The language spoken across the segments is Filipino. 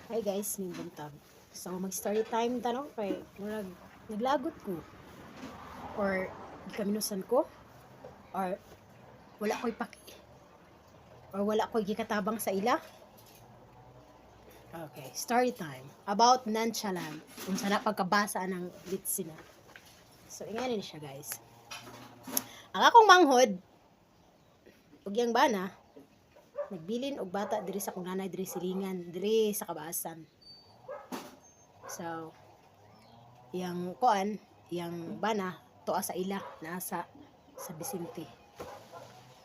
Hi guys, may buntag. So mag-story time tanong kay murag naglagot ko or gikaminusan ko or wala ko'y paki or wala ko'y gikatabang sa ila. Okay, story time about nonchalant unsa na pagkabasa ng litsina. So ingani siya guys. Ang akong manghod ug yang bana nagbilin og bata diri sa akong nanay diri silingan diri sa Kabaasan. So yang kuan, yang bana tuwa sa ila nasa sa Vicente.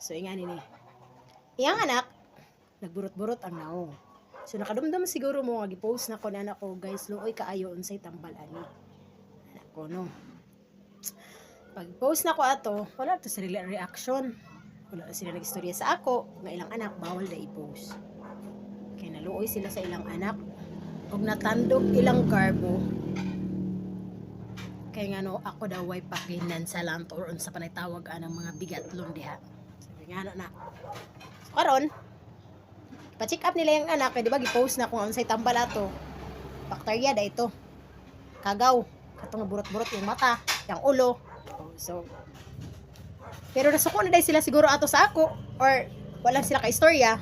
So ingani ni. Iyang anak nagburot-burot ang naong. So nakadumdum siguro mo nga gi-post na ko na anak ko, guys, luoy kaayo unsay tambal ani. Anak ko no. Pag post na ko ato, wala to sila reaction. Wala sila nagistorya sa ako nga ilang anak bawal na i-post. Kay naluoy sila sa ilang anak ug natandog ilang garbo. Kay nga no ako daw way pakinan sa lanto or unsa pa tawag anang mga bigatlon diha. Sabi nga na. So karon pa-check up nila yung anak, kaya di ba gi-post na kung unsay tambal ato. Bakterya da ito. Kagaw, katong burot-burot yung mata, yung ulo. So pero nasuko na dai sila siguro ato sa ako or wala sila ka istorya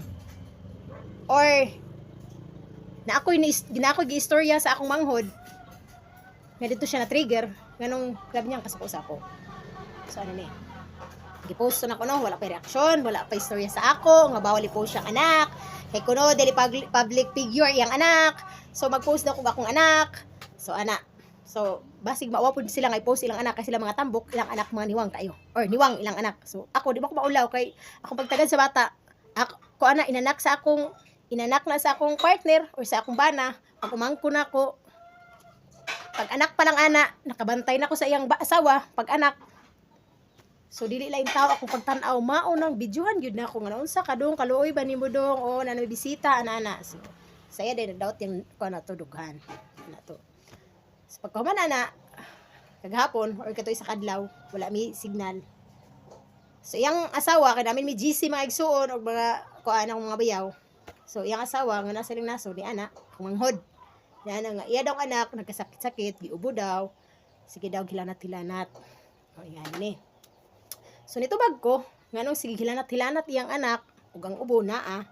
or na ako'y gi-istorya sa akong manghod nga dito siya na trigger nganong grabe niyang kasuko sa ako. So ano ni? Gi-post na ko no, wala pa reaksyon, wala pa istorya sa ako, nga bawal i-post siyang anak. Kay kuno dili public figure iyang anak. So mag-post na ko akong anak. So anak. So basig maawa pud sila nga i-post ilang anak kasi sila mga tambok, ilang anak mga niwang kayo or niwang ilang anak. So ako di ba ko maulaw kay akong pagtagad sa bata. Ako ana inanak na sa akong partner or sa akong bana. Pag umangko na ko, pag anak pa lang ana, nakabantay na ko sa iyang asawa, pag anak. So dili lain tao akong pagtan-aw mao nang bidyuhan gyud na ako nga unsa kadong kaluoy ba nimo dong o na bisita ana. So saya din doubt yung ko na to dughan na to. So pagkahuman na kaghapon or katoy sa kadlaw wala mi signal. So iyang asawa kay namin mi GC mga igsuon og mga kuan ang mga bayaw. So iyang asawa nga nasa ling naso ni ana kumanghod. Yan nga iya daw anak nagkasakit-sakit giubo daw. Sige daw hilanat-hilanat. O yan ni. So nitubag ko, nganong sige hilanat-hilanat iyang anak, ug ang ubo naa,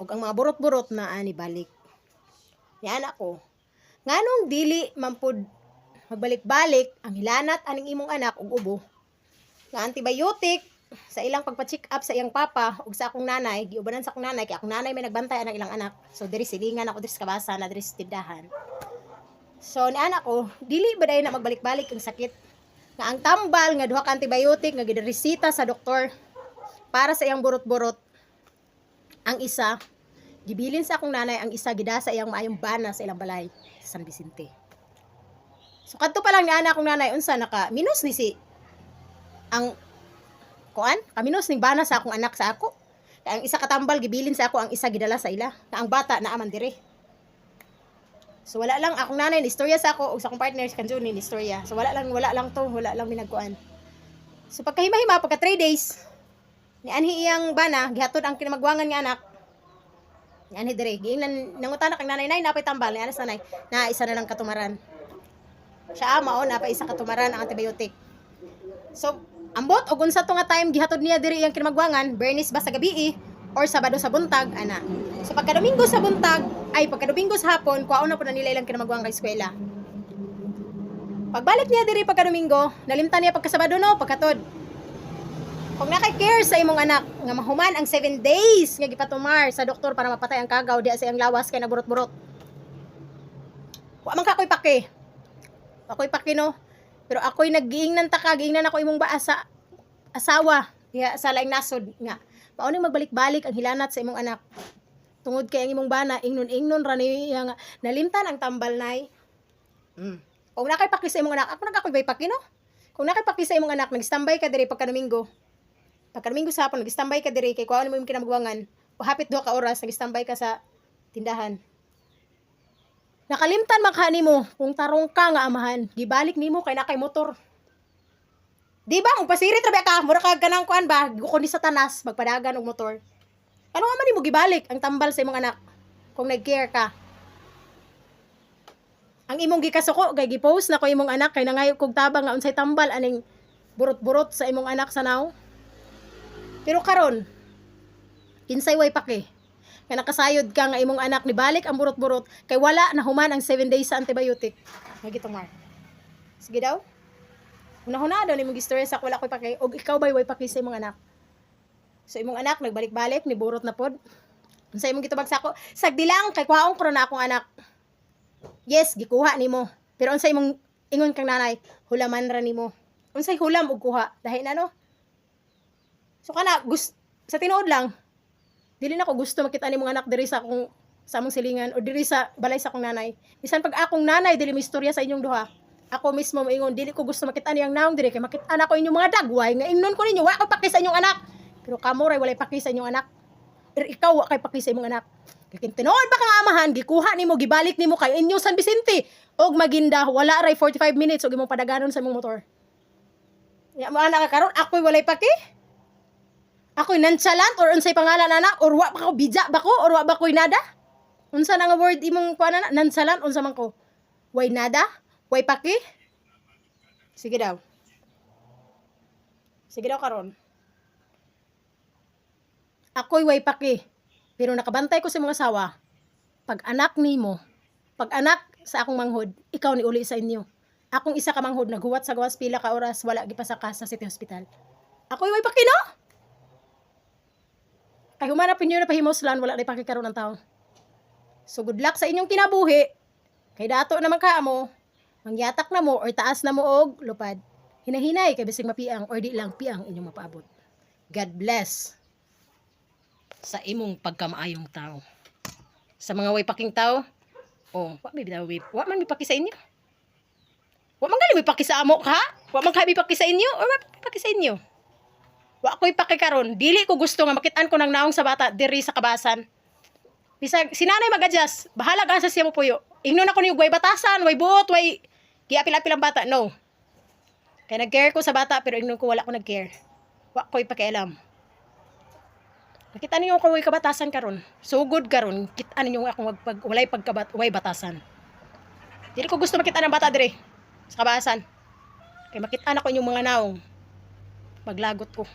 ug ang mga burot-burot naa ni balik. Ni anak ko, nganong dili mampud magbalik-balik ang hilanat aning imong anak ug ubo. Nga antibiotic sa ilang pagpa-check up sa iyang papa ug sa akong nanay, giubanan sa akong nanay kay akong nanay may nagbantay anang ilang anak. So diri silingan ako diri sa Kabaasan na diri sa tindahan. So ni anak ko, dili ba day na magbalik-balik ang sakit? Nga ang tambal nga duha ka antibiotic nga giresita sa doktor para sa iyang burot-burot. Ang isa gibilin sa akong nanay, ang isa gidasa iyang maayong bana sa ilang balay sa San Vicente. So kadto pa lang ni ana akong nanay unsa naka minus ni si ang kuan, kaminos ning bana sa akong anak sa ako. Kaya ang isa katambal gibilin sa ako, ang isa gidala sa ila. Na ang bata naa man dire. So wala lang akong nanay ni istorya sa ako ug sa akong partner si Kanjo ni istorya. So wala lang minagkuan. So pagkahima-hima pagka 3 days ni anhi iyang bana gihatod ang kinamagwangan nga anak. Ni anhi dire giingnan nangutana kang nanay napay tambal ni anas nanay na isa na lang katumaran. Siya mao na pa isa katumaran ang antibiotic. So ambot og unsa to nga time gihatod niya diri iyang kinamagwangan, Bernis ba sa gabi or Sabado sa buntag ana. So pagka Domingo sa buntag pagka Domingo sa hapon kuwaon na po na nila ilang kinamagwang kay eskwela. Pagbalik niya diri pagka Domingo, nalimtan niya pagka Sabado no, pagkatod. Kung nakay-care sa imong anak nga mahuman ang 7 days nga gipatumar sa doktor para mapatay ang kagaw diha sa iyang lawas kay naburot-burot. Wa man ka koy paki. Ako'y paki no. Pero ako'y naggiingnan ako imong asawa diha sa laing nasod nga mao ni magbalik-balik ang hilanat sa imong anak. Tungod kay ang imong bana ingnon ra niya nga nalimtan ang tambal nay. Kung nakay paki sa imong anak, ako nagakoy paki no. Kung nakay paki sa imong anak, nag-standby ka diri pagka Domingo. Pagka Domingo sa hapon, nag-standby ka diri kay kuwaon mo imong kinamagwangan. O hapit 2 ka oras nag-standby ka sa tindahan. Nakalimtan man kanimo kung tarong ka nga amahan, gibalik nimo kay nakay motor. Di ba, magpasirit rabi ka, mura ka ganang kuan ba, gukon sa tanas, magpadagan og motor. Ano nga man mo gibalik ang tambal sa imong anak kung nag-care ka. Ang imong gikasuko kay gipost na ko imong anak kay nangayo kog tabang nga unsay tambal aning burot-burot sa imong anak sa now. Pero karon kinsay way paki. Kay nakasayod ka nga imong anak ni balik ang burot-burot kay wala na human ang 7 days sa antibiotic. Nga gitong Mark. Sige daw. Una-huna daw nimong gistorya sa wala koy paki og ikaw bay way paki sa imong anak. So imong anak nagbalik-balik ni burot na pod. Unsay imong gitubag sa ako? Sagdi lang kay kuhaon ko na akong anak. Yes, gikuha nimo. Pero unsay imong ingon kang nanay, hulaman ra nimo. Unsay hulam og kuha? Dahil na no. So kana sa tinuod lang, dili na ko gusto makita nimong anak diri sa akong sa among silingan o diri sa balay sa akong nanay. Bisan pag akong nanay dili mistorya sa inyong duha. Ako mismo moingon dili ko gusto makita niyang naong diri kay makita na ko inyong mga dagway nga ingnon ko ninyo wa ko paki sa inyong anak. Pero kamo ray walay paki sa inyong anak. Pero ikaw wa kay paki sa imong anak. Kay tinuod ba kang amahan gikuha nimo gibalik nimo kay inyo San Vicente og Maginda wala ray 45 minutes og imong padaganon sa imong motor. Ya mo anak karon ako'y walay paki. Ako'y nonchalant or unsay pangalan anak or wa pa ko bidya ba ko or wa ba ko'y nada? Unsa na nga word imong kuan na nonchalant unsa man ko? Way nada? Way paki? Sige daw. Sige daw karon. Ako'y way paki. Pero nakabantay ko sa mga asawa. Pag anak nimo, pag anak sa akong manghod, ikaw ni uli sa inyo. Akong isa ka manghod naghuwat sa gawas pila ka oras wala gipasaka sa City Hospital. Ako'y way paki no? Kay humanap ninyo na pahimoslan wala ray paki karon ng tao. So good luck sa inyong kinabuhi. Kay dato naman ka mo, mangyatak na mo or taas na mo og lupad. Hinahinay kay bisig mapiang or di lang piang inyong mapaabot. God bless sa imong pagkamaayong tao. Sa mga way paking tao, wa man mi paki sa inyo. Wa man gali mi paki sa amo ka? Wa man kami paki sa inyo or wa paki sa inyo. Wa ko'y paki karon, dili ko gusto nga makitaan ko ng naong sa bata diri sa kabasan. Bisag sinanay mag-adjust, bahala ka sa siya mo puyo. Ingnon ako ni way batasan, way buot, way giapil-apil ang bata. No. Kaya nag-care ko sa bata pero ingnon ko wala ko nag-care. Wa ko'y pakialam. Nakita niyo ko way kabatasan karon. So good karon. Kita niyo akong walay way batasan. Dili ko gusto makita ng bata dire sa kabasan. Kay makita na ko inyong mga naong. Maglagot ko.